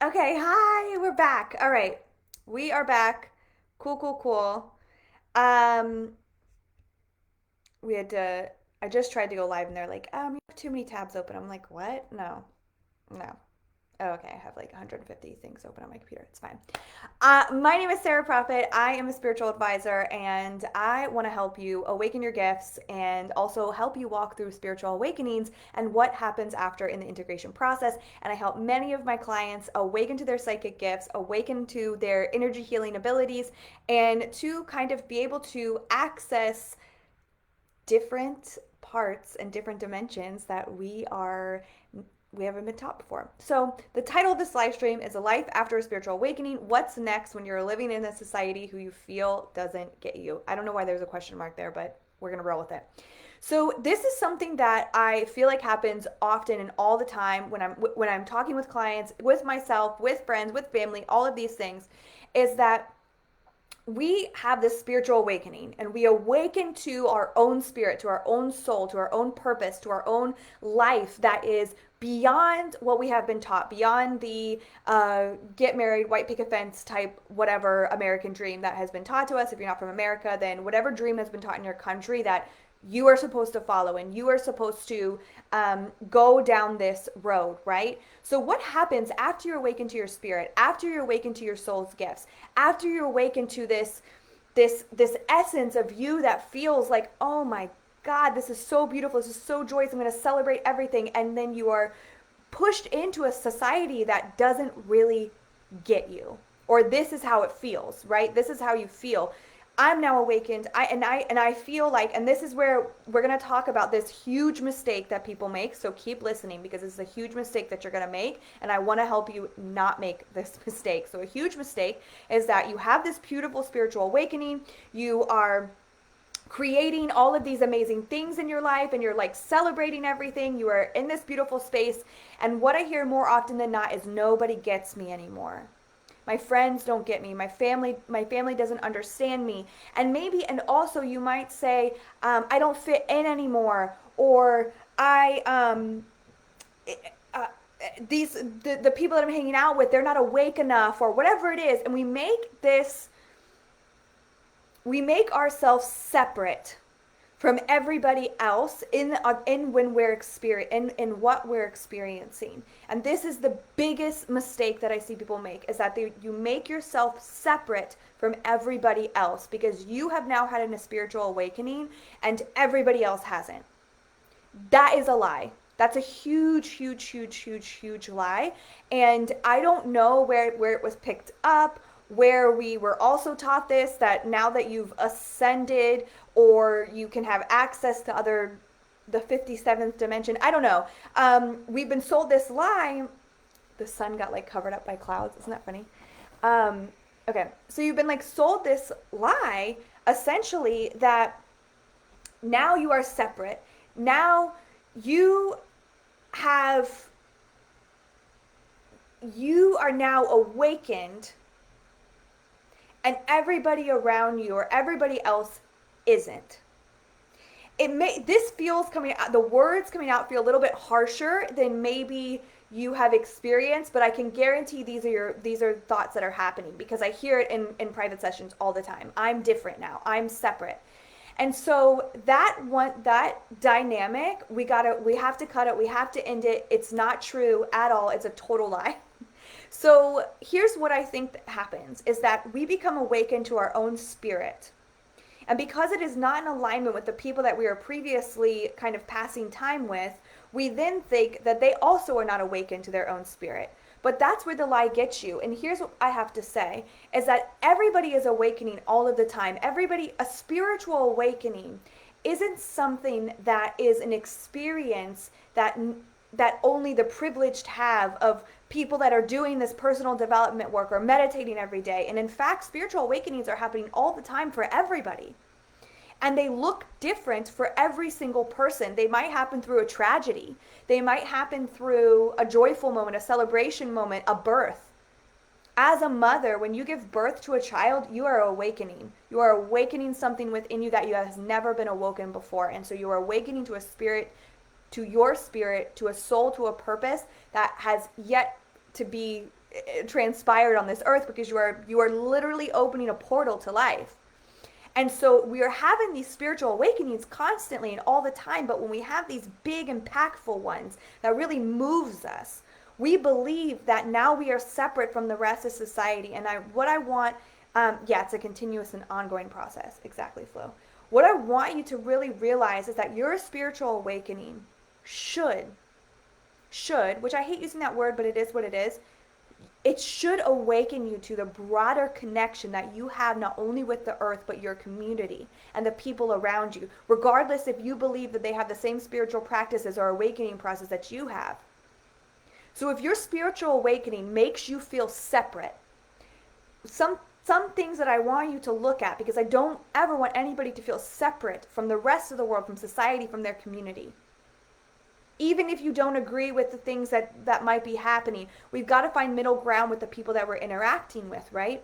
Okay, hi, we're back. All right, we are back. Cool, cool, cool. Um, we had to. I just tried to go live, and they're like, you have too many tabs open. I'm like, what? No, no. Oh, okay, I have like 150 things open on my computer. It's fine. My name is Sarah Proffit. I am a spiritual advisor, and I want to help you awaken your gifts and also help you walk through spiritual awakenings and what happens after in the integration process. And I help many of my clients awaken to their psychic gifts, awaken to their energy healing abilities, and to kind of be able to access different parts and different dimensions that we haven't been taught before. So the title of this live stream is A Life After a Spiritual Awakening. What's next when you're living in a society who you feel doesn't get you? I don't know why there's a question mark there, but we're going to roll with it. So this is something that I feel like happens often and all the time when I'm talking with clients, with myself, with friends, with family, all of these things is that we have this spiritual awakening and we awaken to our own spirit, to our own soul, to our own purpose, to our own life that is beyond what we have been taught, beyond the get married, white picket fence type, whatever American dream that has been taught to us. If you're not from America, then whatever dream has been taught in your country that you are supposed to follow and you are supposed to go down this road, right? So, what happens after you awaken to your spirit, after you awaken to your soul's gifts, after you awaken to this essence of you that feels like, oh my God, this is so beautiful, this is so joyous, I'm going to celebrate everything, and then you are pushed into a society that doesn't really get you, or this is how it feels, right? This is how you feel. I'm now awakened. I feel like, and this is where we're going to talk about this huge mistake that people make. So keep listening because this is a huge mistake that you're going to make, and I want to help you not make this mistake. So a huge mistake is that you have this beautiful spiritual awakening. You are creating all of these amazing things in your life and you're like celebrating everything. You are in this beautiful space. And what I hear more often than not is nobody gets me anymore. My friends don't get me. My family doesn't understand me. And maybe, and also you might say, I don't fit in anymore, or I, uh, the people that I'm hanging out with, they're not awake enough, or whatever it is. And we make ourselves separate from everybody else in when we're in what we're experiencing. And this is the biggest mistake that I see people make is that you make yourself separate from everybody else because you have now had a spiritual awakening and everybody else hasn't. That is a lie. That's a huge, huge, huge, huge, huge lie. And I don't know where it was picked up, where we were also taught this, that now that you've ascended or you can have access to the 57th dimension. I don't know. We've been sold this lie. The sun got like covered up by clouds. Isn't that funny? Okay. So you've been like sold this lie essentially that now you are separate. Now you have you are now awakened and everybody around you or everybody else isn't. This feels coming out, the words coming out feel a little bit harsher than maybe you have experienced, but I can guarantee these are thoughts that are happening because I hear it in private sessions all the time. I'm different now. I'm separate. And so that dynamic, we have to cut it, we have to end it. It's not true at all. It's a total lie. So here's what I think that happens is that we become awakened to our own spirit. And because it is not in alignment with the people that we were previously kind of passing time with, we then think that they also are not awakened to their own spirit. But that's where the lie gets you. And here's what I have to say is that everybody is awakening all of the time. A spiritual awakening isn't something that is an experience that only the privileged have, of people that are doing this personal development work or meditating every day. And in fact, spiritual awakenings are happening all the time for everybody. And they look different for every single person. They might happen through a tragedy. They might happen through a joyful moment, a celebration moment, a birth. As a mother, when you give birth to a child, you are awakening. You are awakening something within you that you has never been awoken before. And so you are awakening to a spirit, to your spirit, to a soul, to a purpose that has yet to be transpired on this earth, because you are literally opening a portal to life. And so we are having these spiritual awakenings constantly and all the time, but when we have these big impactful ones that really moves us, we believe that now we are separate from the rest of society. And what I want, yeah, it's a continuous and ongoing process. Exactly, Flo. What I want you to really realize is that your spiritual awakening should, which I hate using that word, but it is what it is, it should awaken you to the broader connection that you have not only with the earth, but your community and the people around you, regardless if you believe that they have the same spiritual practices or awakening process that you have. So if your spiritual awakening makes you feel separate, some things that I want you to look at, because I don't ever want anybody to feel separate from the rest of the world, from society, from their community. Even if you don't agree with the things that might be happening, we've got to find middle ground with the people that we're interacting with, right?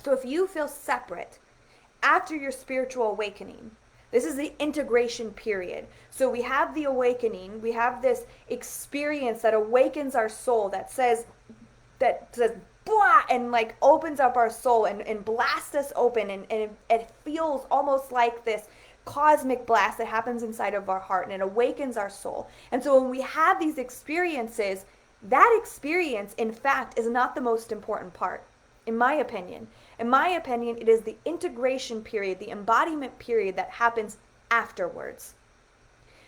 So if you feel separate after your spiritual awakening, this is the integration period. So we have the awakening, we have this experience that awakens our soul, that says, blah, and like opens up our soul and blasts us open, and it feels almost like this cosmic blast that happens inside of our heart, and it awakens our soul. And so when we have these experiences, that experience, in fact, is not the most important part, in my opinion. In my opinion, it is the integration period, the embodiment period that happens afterwards.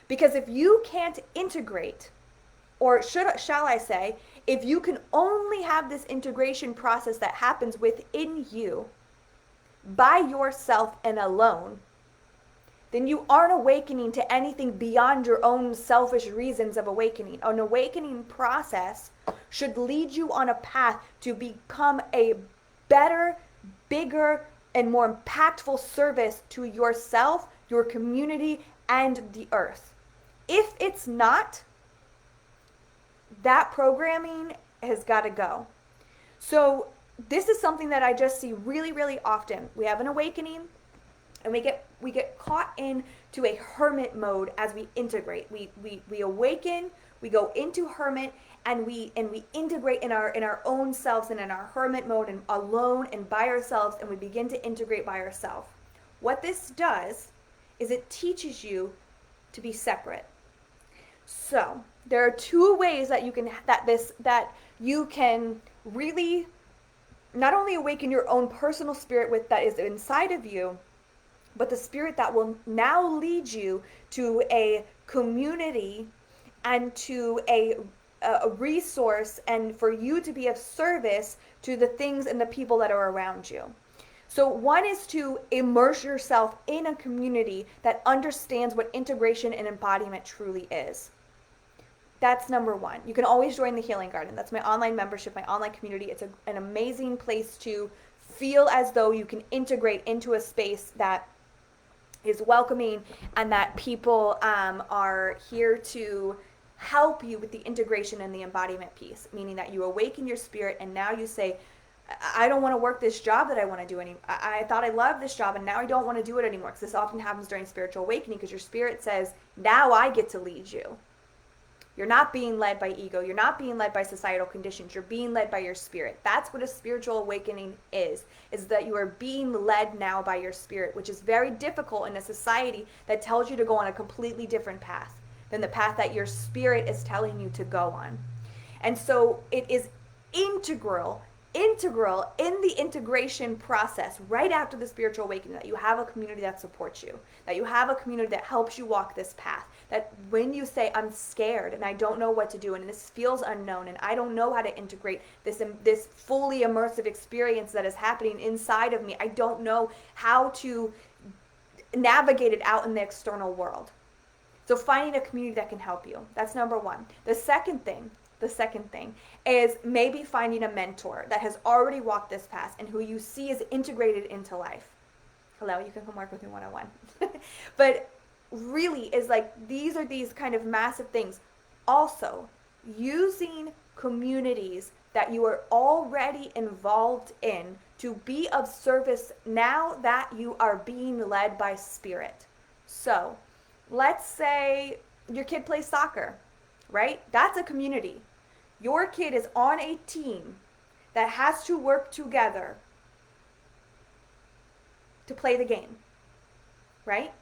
Because if you can't integrate, or shall I say, if you can only have this integration process that happens within you, by yourself and alone, then you aren't awakening to anything beyond your own selfish reasons of awakening. An awakening process should lead you on a path to become a better, bigger, and more impactful service to yourself, your community, and the earth. If it's not, that programming has got to go. So this is something that I just see really, really often. We have an awakening, and we get caught into a hermit mode as we integrate. We awaken, we go into hermit, and we integrate in our own selves and in our hermit mode and alone and by ourselves, and we begin to integrate by ourselves. What this does is it teaches you to be separate. So there are two ways that you can really not only awaken your own personal spirit that is inside of you, but the spirit that will now lead you to a community and to a resource, and for you to be of service to the things and the people that are around you. So one is to immerse yourself in a community that understands what integration and embodiment truly is. That's number one. You can always join the Healing Garden. That's my online membership, my online community. It's an amazing place to feel as though you can integrate into a space that is welcoming, and that people are here to help you with the integration and the embodiment piece, meaning that you awaken your spirit, and now you say, I don't want to work this job that I want to do anymore. I thought I loved this job, and now I don't want to do it anymore. Because this often happens during spiritual awakening, because your spirit says, now I get to lead you. You're not being led by ego. You're not being led by societal conditions. You're being led by your spirit. That's what a spiritual awakening is that you are being led now by your spirit, which is very difficult in a society that tells you to go on a completely different path than the path that your spirit is telling you to go on. And so it is integral in the integration process right after the spiritual awakening that you have a community that supports you, that you have a community that helps you walk this path, that when you say, I'm scared and I don't know what to do and this feels unknown and I don't know how to integrate this fully immersive experience that is happening inside of me, I don't know how to navigate it out in the external world. So finding a community that can help you, that's number one. The second thing is maybe finding a mentor that has already walked this path and who you see is integrated into life. Hello, you can come work with me one-on-one. But really is like, these are these kind of massive things. Also, using communities that you are already involved in to be of service now that you are being led by spirit. So, let's say your kid plays soccer, right? That's a community. Your kid is on a team that has to work together to play the game, right?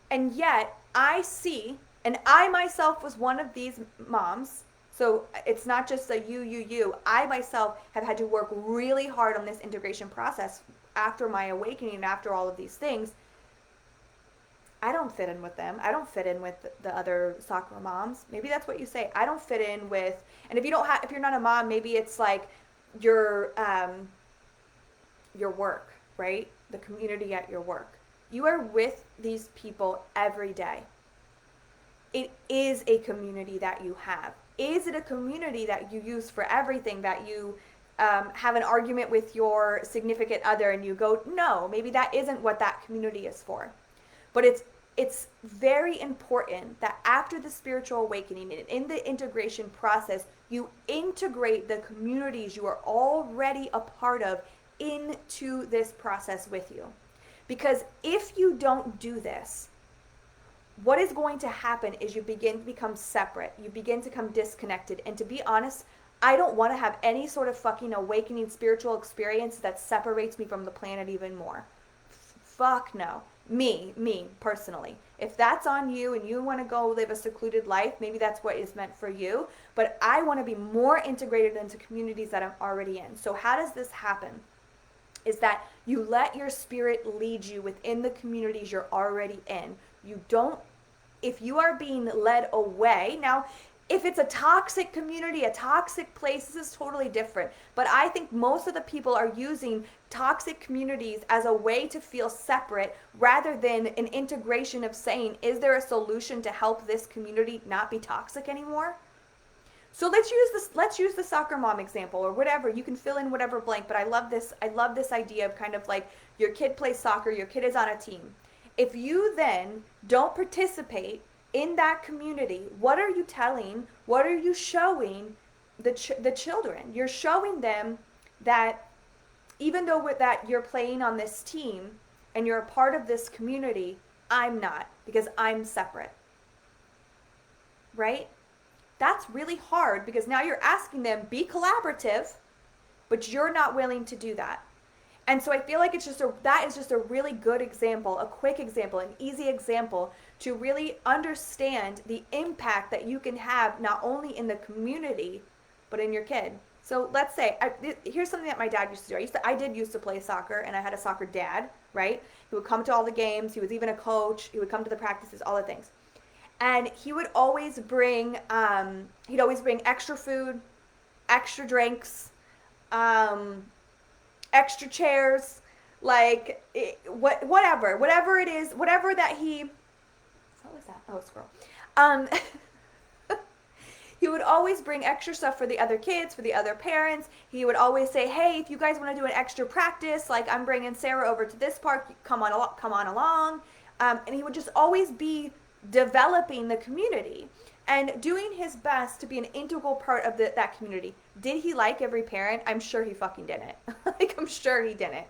And yet I see, and I myself was one of these moms. So it's not just a you. I myself have had to work really hard on this integration process after my awakening and after all of these things. I don't fit in with them. I don't fit in with the other soccer moms. Maybe that's what you say. I don't fit in with, and if you don't have, if you're not a mom, maybe it's like your your work, right? The community at your work. You are with these people every day. It is a community that you have. Is it a community that you use for everything, that you have an argument with your significant other and you go, no, maybe that isn't what that community is for. But it's very important that after the spiritual awakening and in the integration process, you integrate the communities you are already a part of into this process with you. Because if you don't do this, what is going to happen is you begin to become separate. You begin to become disconnected. And to be honest, I don't want to have any sort of fucking awakening spiritual experience that separates me from the planet even more. Fuck no. Me personally. If that's on you and you want to go live a secluded life, maybe that's what is meant for you. But I want to be more integrated into communities that I'm already in. So how does this happen? Is that you let your spirit lead you within the communities you're already in. You don't, if you are being led away, now, if it's a toxic community, a toxic place, this is totally different. But I think most of the people are using toxic communities as a way to feel separate rather than an integration of saying, is there a solution to help this community not be toxic anymore? So let's use the soccer mom example or whatever. You can fill in whatever blank, but I love this idea of kind of like your kid plays soccer, your kid is on a team. If you then don't participate in that community, what are you telling? What are you showing the children? You're showing them that even though that you're playing on this team and you're a part of this community, I'm not, because I'm separate. Right? That's really hard because now you're asking them be collaborative, but you're not willing to do that. And so I feel like that is just a really good example, a quick example, an easy example to really understand the impact that you can have not only in the community, but in your kid. So let's say, here's something that my dad used to do. I did used to play soccer, and I had a soccer dad, right? He would come to all the games. He was even a coach. He would come to the practices, all the things. And he would always bring, extra food, extra drinks, extra chairs, like whatever it is, whatever that he, what was that? Oh, squirrel. Um, he would always bring extra stuff for the other kids, for the other parents. He would always say, hey, if you guys want to do an extra practice, like I'm bringing Sarah over to this park, come on along. And he would just always be developing the community and doing his best to be an integral part of that community. Did he like every parent? I'm sure he fucking didn't. I'm sure he didn't.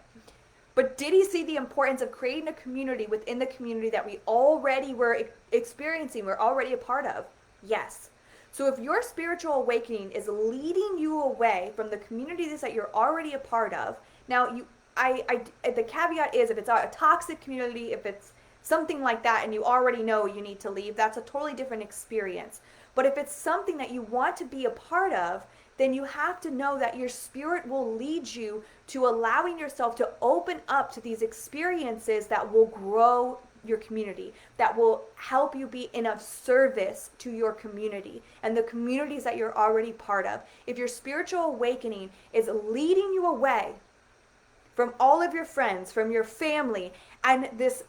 But did he see the importance of creating a community within the community that we already were experiencing, we're already a part of? Yes. So if your spiritual awakening is leading you away from the communities that you're already a part of, now the caveat is if it's a toxic community, if it's something like that and you already know you need to leave, that's a totally different experience. But if it's something that you want to be a part of, then you have to know that your spirit will lead you to allowing yourself to open up to these experiences that will grow your community, that will help you be in of service to your community and the communities that you're already part of. If your spiritual awakening is leading you away from all of your friends, from your family, and there's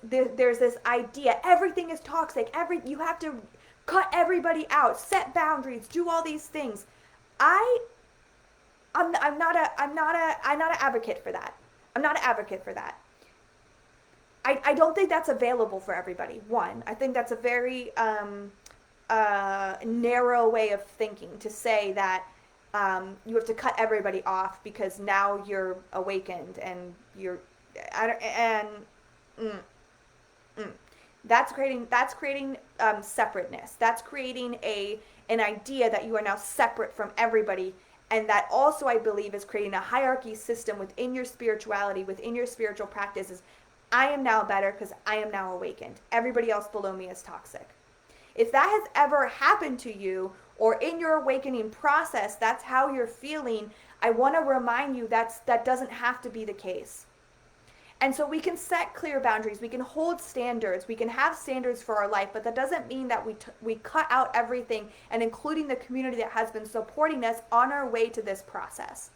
this idea, everything is toxic, you have to cut everybody out, set boundaries, do all these things. I'm not an advocate for that. I'm not an advocate for that. I don't think that's available for everybody. One, I think that's a very narrow way of thinking to say that you have to cut everybody off because now you're awakened and that's creating separateness. That's creating an idea that you are now separate from everybody And that also, I believe, is creating a hierarchy system within your spirituality, within your spiritual practices. I am now better because I am now awakened. Everybody else below me is toxic. If that has ever happened to you, or in your awakening process, that's how you're feeling, I want to remind you that doesn't have to be the case. And so we can set clear boundaries, we can hold standards, we can have standards for our life, but that doesn't mean that we cut out everything, and including the community that has been supporting us on our way to this process.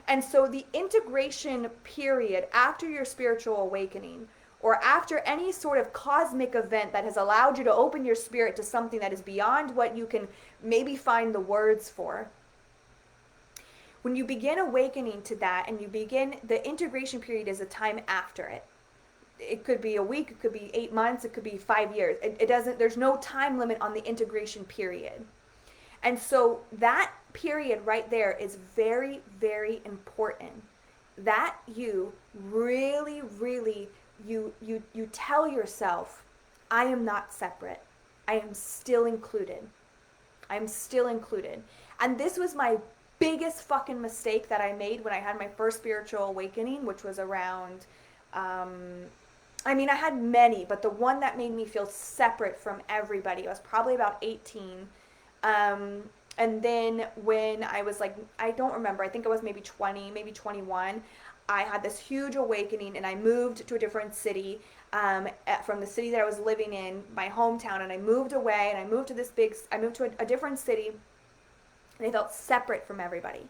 And so the integration period after your spiritual awakening, or after any sort of cosmic event that has allowed you to open your spirit to something that is beyond what you can maybe find the words for, when you begin awakening to that, and you begin, the integration period is a time after it. It could be a week, it could be 8 months, it could be 5 years. It doesn't, there's no time limit on the integration period. And so that period right there is very, very important. That you really, really, you tell yourself, I am not separate. I am still included. I am still included. And this was my biggest fucking mistake that I made when I had my first spiritual awakening, which was around, I mean, I had many, but the one that made me feel separate from everybody, I was probably about 18. And then when I was like, I don't remember, I think I was maybe 20, maybe 21, I had this huge awakening, and I moved to a different city, from the city that I was living in, my hometown, and I moved away, and I moved to I moved to a different city, and I felt separate from everybody.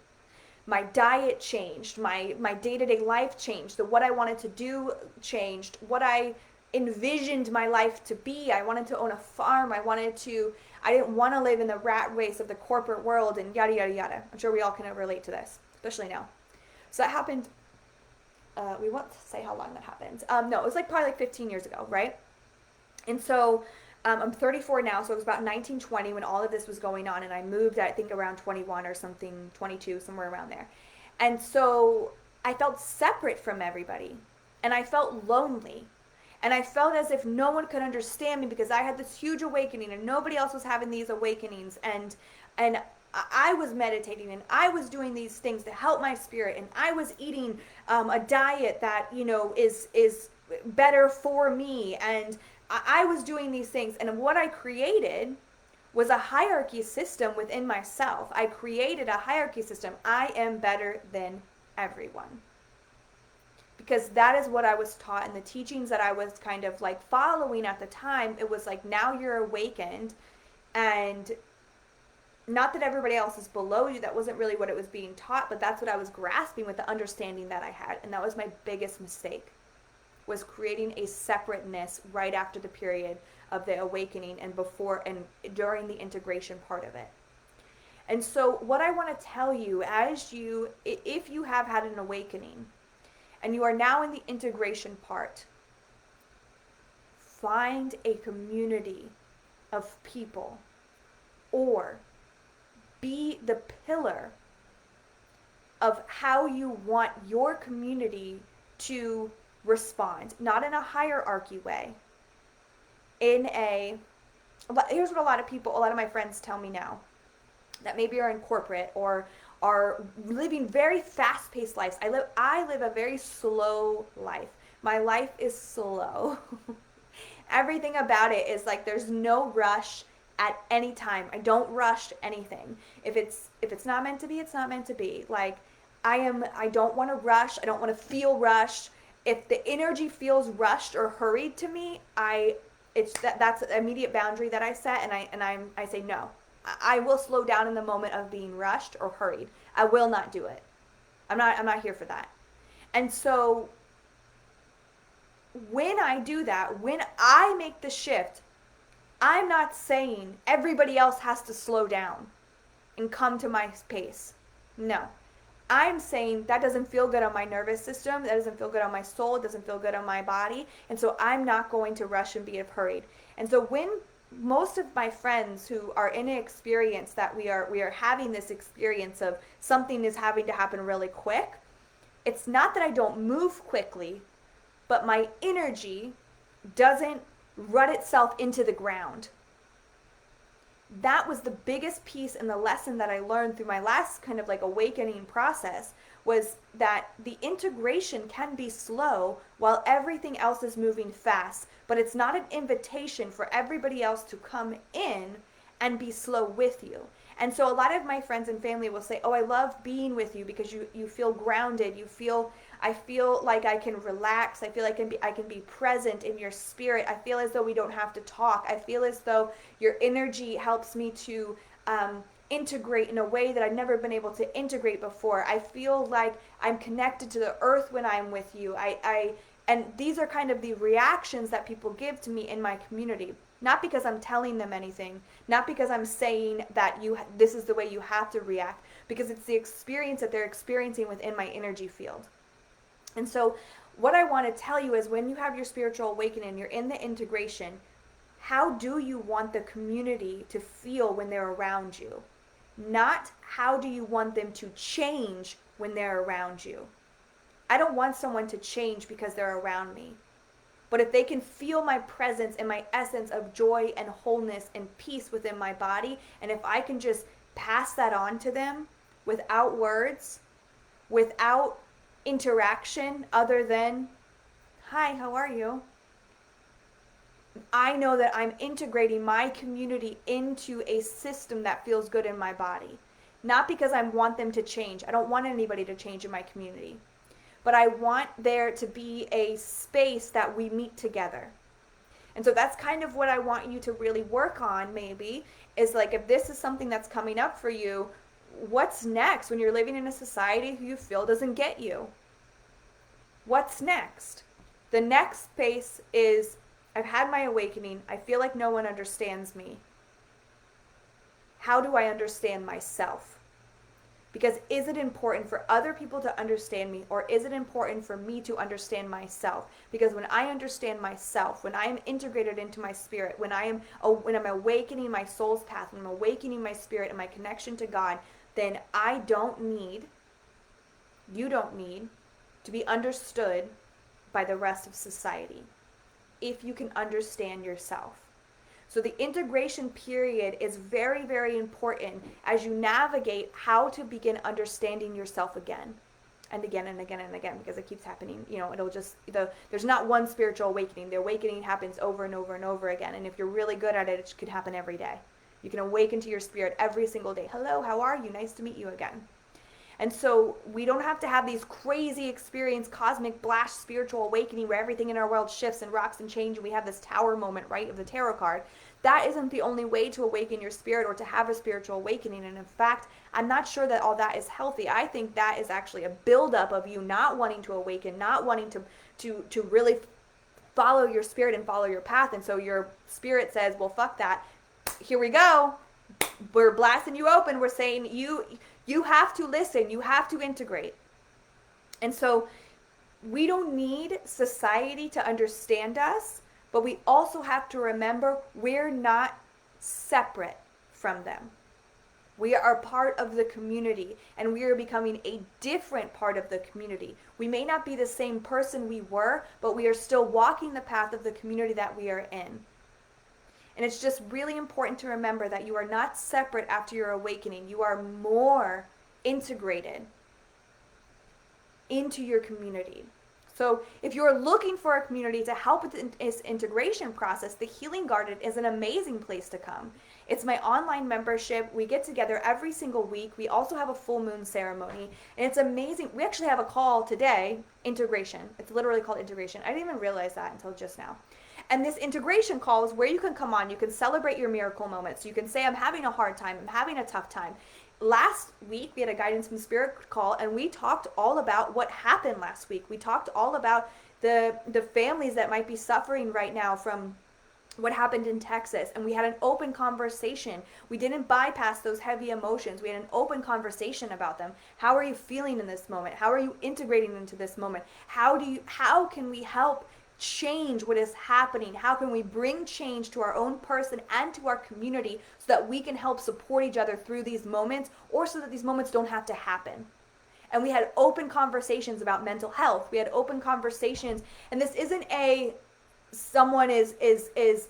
My diet changed, my day-to-day life changed, what I wanted to do changed, what I envisioned my life to be. I wanted to own a farm. I didn't want to live in the rat race of the corporate world and yada, yada, yada. I'm sure we all can relate to this, especially now. So that happened, we won't say how long that happened. No, it was probably 15 years ago, right? And so I'm 34 now, so it was about 1920 when all of this was going on, and I moved at, I think, around 21 or something, 22, somewhere around there. And so I felt separate from everybody, and I felt lonely. And I felt as if no one could understand me because I had this huge awakening and nobody else was having these awakenings. And I was meditating and I was doing these things to help my spirit, and I was eating a diet that, is better for me. And I was doing these things. And what I created was a hierarchy system within myself. I created a hierarchy system. I am better than everyone. Because that is what I was taught, and the teachings that I was kind of following at the time. It was now you're awakened, and not that everybody else is below you. That wasn't really what it was being taught, but that's what I was grasping with the understanding that I had. And that was my biggest mistake, was creating a separateness right after the period of the awakening and before and during the integration part of it. And so what I want to tell you, if you have had an awakening, and you are now in the integration part, find a community of people, or be the pillar of how you want your community to respond. Not in a hierarchy way. Here's what a lot of my friends tell me now, that maybe are in corporate or are living very fast-paced lives. I live a very slow life. My life is slow. Everything about it is there's no rush at any time. I don't rush anything. If it's not meant to be, it's not meant to be. I don't want to rush. I don't want to feel rushed. If the energy feels rushed or hurried to me, that's an immediate boundary that I set, and I say no. I will slow down in the moment of being rushed or hurried. I will not do it. I'm not here for that. And so when I do that, when I make the shift, I'm not saying everybody else has to slow down and come to my pace. No. I'm saying that doesn't feel good on my nervous system. That doesn't feel good on my soul. It doesn't feel good on my body. And so I'm not going to rush and be hurried. And so when most of my friends who are in an experience that we are having this experience of something is having to happen really quick, it's not that I don't move quickly, but my energy doesn't rut itself into the ground. that was the biggest piece and the lesson that I learned through my last kind of like awakening process, was that the integration can be slow while everything else is moving fast, but it's not an invitation for everybody else to come in and be slow with you. And so a lot of my friends and family will say, "Oh, I love being with you because you feel grounded. You feel I feel like I can relax. I feel like I can be present in your spirit. I feel as though we don't have to talk. I feel as though your energy helps me to integrate in a way that I've never been able to integrate before. I feel like I'm connected to the earth when I'm with you. And these are kind of the reactions that people give to me in my community. Not because I'm telling them anything, not because I'm saying that this is the way you have to react, because it's the experience that they're experiencing within my energy field. And so what I want to tell you is, when you have your spiritual awakening, you're in the integration, how do you want the community to feel when they're around you? Not how do you want them to change when they're around you. I don't want someone to change because they're around me. But if they can feel my presence and my essence of joy and wholeness and peace within my body, and if I can just pass that on to them without words, without interaction other than, "Hi, how are you?" I know that I'm integrating my community into a system that feels good in my body. Not because I want them to change. I don't want anybody to change in my community. But I want there to be a space that we meet together. And so that's kind of what I want you to really work on, maybe, is like, if this is something that's coming up for you, what's next when you're living in a society who you feel doesn't get you? What's next? The next space is, I've had my awakening. I feel like no one understands me. How do I understand myself? Because is it important for other people to understand me, or is it important for me to understand myself? Because when I understand myself, when I am integrated into my spirit, when I'm awakening my soul's path, when I'm awakening my spirit and my connection to God, then you don't need to be understood by the rest of society if you can understand yourself. So the integration period is very, very important as you navigate how to begin understanding yourself again and again and again and again, because it keeps happening. There's not one spiritual awakening. The awakening happens over and over and over again. And if you're really good at it, it could happen every day. You can awaken to your spirit every single day. "Hello, how are you? Nice to meet you again." And so we don't have to have these crazy experience, cosmic blast, spiritual awakening where everything in our world shifts and rocks and change and we have this tower moment, right, of the tarot card. That isn't the only way to awaken your spirit or to have a spiritual awakening. And in fact, I'm not sure that all that is healthy. I think that is actually a buildup of you not wanting to awaken, not wanting to really follow your spirit and follow your path. And so your spirit says, "Well, fuck that. Here we go. We're blasting you open. We're saying you have to listen. You have to integrate." And so we don't need society to understand us, but we also have to remember we're not separate from them. We are part of the community, and we are becoming a different part of the community. We may not be the same person we were, but we are still walking the path of the community that we are in. And it's just really important to remember that you are not separate after your awakening. You are more integrated into your community. So if you're looking for a community to help with this integration process, the Healing Garden is an amazing place to come. It's my online membership. We get together every single week. We also have a full moon ceremony, and it's amazing. We actually have a call today, integration. It's literally called integration. I didn't even realize that until just now. And this integration call is where you can come on. You can celebrate your miracle moments. You can say, "I'm having a hard time. I'm having a tough time." Last week, we had a guidance from spirit call, and we talked all about what happened last week. We talked all about the families that might be suffering right now from what happened in Texas, and we had an open conversation. We didn't bypass those heavy emotions. We had an open conversation about them. How are you feeling in this moment? How are you integrating into this moment? How can we help change what is happening? How can we bring change to our own person and to our community so that we can help support each other through these moments, or so that these moments don't have to happen? And we had open conversations about mental health. We had open conversations, and this isn't someone is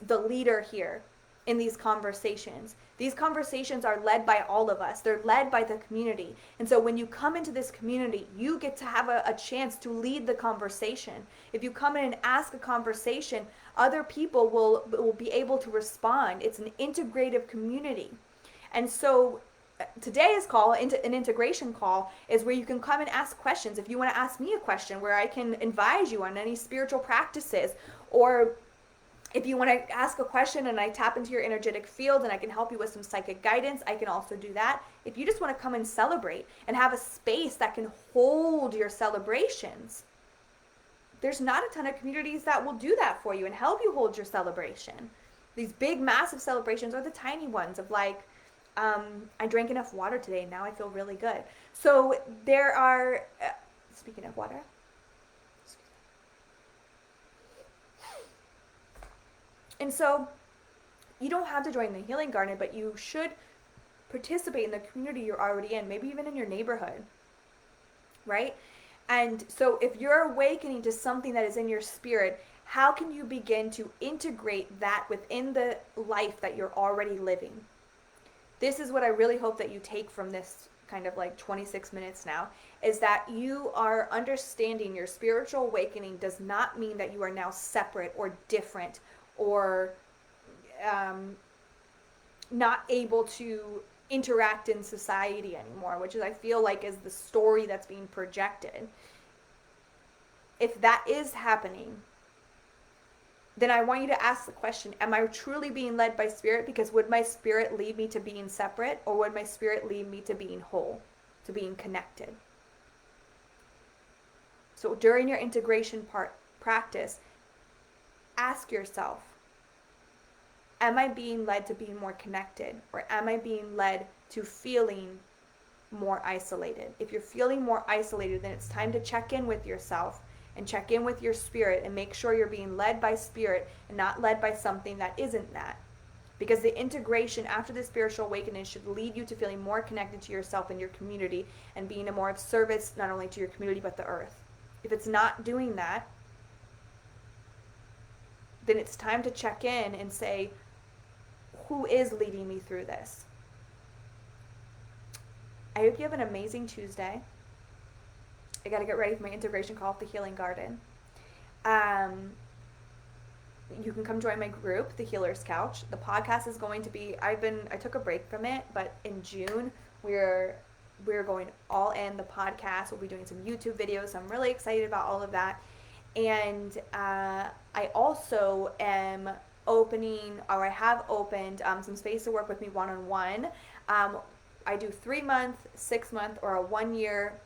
the leader here. in these conversations. These conversations are led by all of us. They're led by the community. And so when you come into this community, you get to have a chance to lead the conversation. If you come in and ask a conversation, other people will be able to respond. It's an integrative community. And so today's call, into an integration call, is where you can come and ask questions. If you want to ask me a question, where I can advise you on any spiritual practices, or if you want to ask a question and I tap into your energetic field and I can help you with some psychic guidance, I can also do that. If you just want to come and celebrate and have a space that can hold your celebrations, there's not a ton of communities that will do that for you and help you hold your celebration. These big, massive celebrations are the tiny ones of like, I drank enough water today and now I feel really good. So there are, speaking of water, and so you don't have to join the healing garden, but you should participate in the community you're already in, maybe even in your neighborhood, right? And so if you're awakening to something that is in your spirit, how can you begin to integrate that within the life that you're already living? This is what I really hope that you take from this kind of like 26 minutes now, is that you are understanding your spiritual awakening does not mean that you are now separate or different or not able to interact in society anymore, which is, I feel like, is the story that's being projected. If that is happening, then I want you to ask the question, am I truly being led by spirit? Because would my spirit lead me to being separate, or would my spirit lead me to being whole, to being connected? So during your integration practice, ask yourself, am I being led to being more connected, or am I being led to feeling more isolated? If you're feeling more isolated, then it's time to check in with yourself and check in with your spirit and make sure you're being led by spirit and not led by something that isn't that. Because the integration after the spiritual awakening should lead you to feeling more connected to yourself and your community and being a more of service not only to your community but the earth. If it's not doing that, then it's time to check in and say, who is leading me through this? I hope you have an amazing Tuesday. I got to get ready for my integration call with the Healing Garden. You can come join my group, The Healer's Couch. The podcast is going to be, I took a break from it, but in June, we're going all in. The podcast, we'll be doing some YouTube videos, so I'm really excited about all of that. And I also am opening, or I have opened some space to work with me one-on-one. I do 3-month, 6-month, or a 1-year.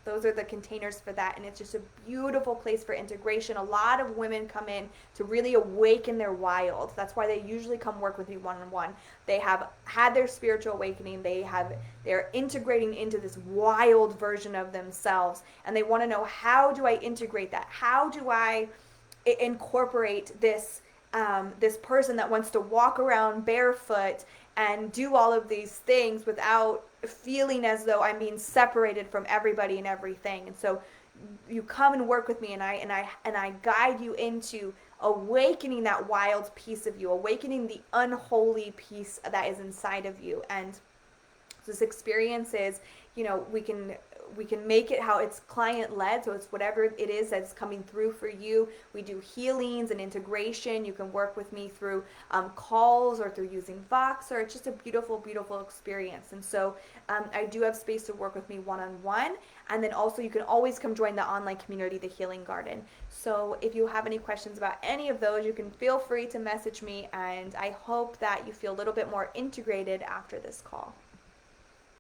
Those are the containers for that, and it's just a beautiful place for integration. A lot of women come in to really awaken their wild. That's why they usually come work with me one-on-one. They have had their spiritual awakening. They're integrating into this wild version of themselves, and they want to know, how do I integrate that? How do I incorporate this this person that wants to walk around barefoot and do all of these things without feeling as though I'm being separated from everybody and everything. And so you come and work with me, and I guide you into awakening that wild piece of you, awakening the unholy piece that is inside of you. And this experience is, we can make it how it's client led, so it's whatever it is that's coming through for you. We do healings and integration. You can work with me through calls or through using Voxer. It's just a beautiful, beautiful experience. And so I do have space to work with me one-on-one, and then also you can always come join the online community, The Healing Garden. So if you have any questions about any of those, you can feel free to message me, and I hope that you feel a little bit more integrated after this call.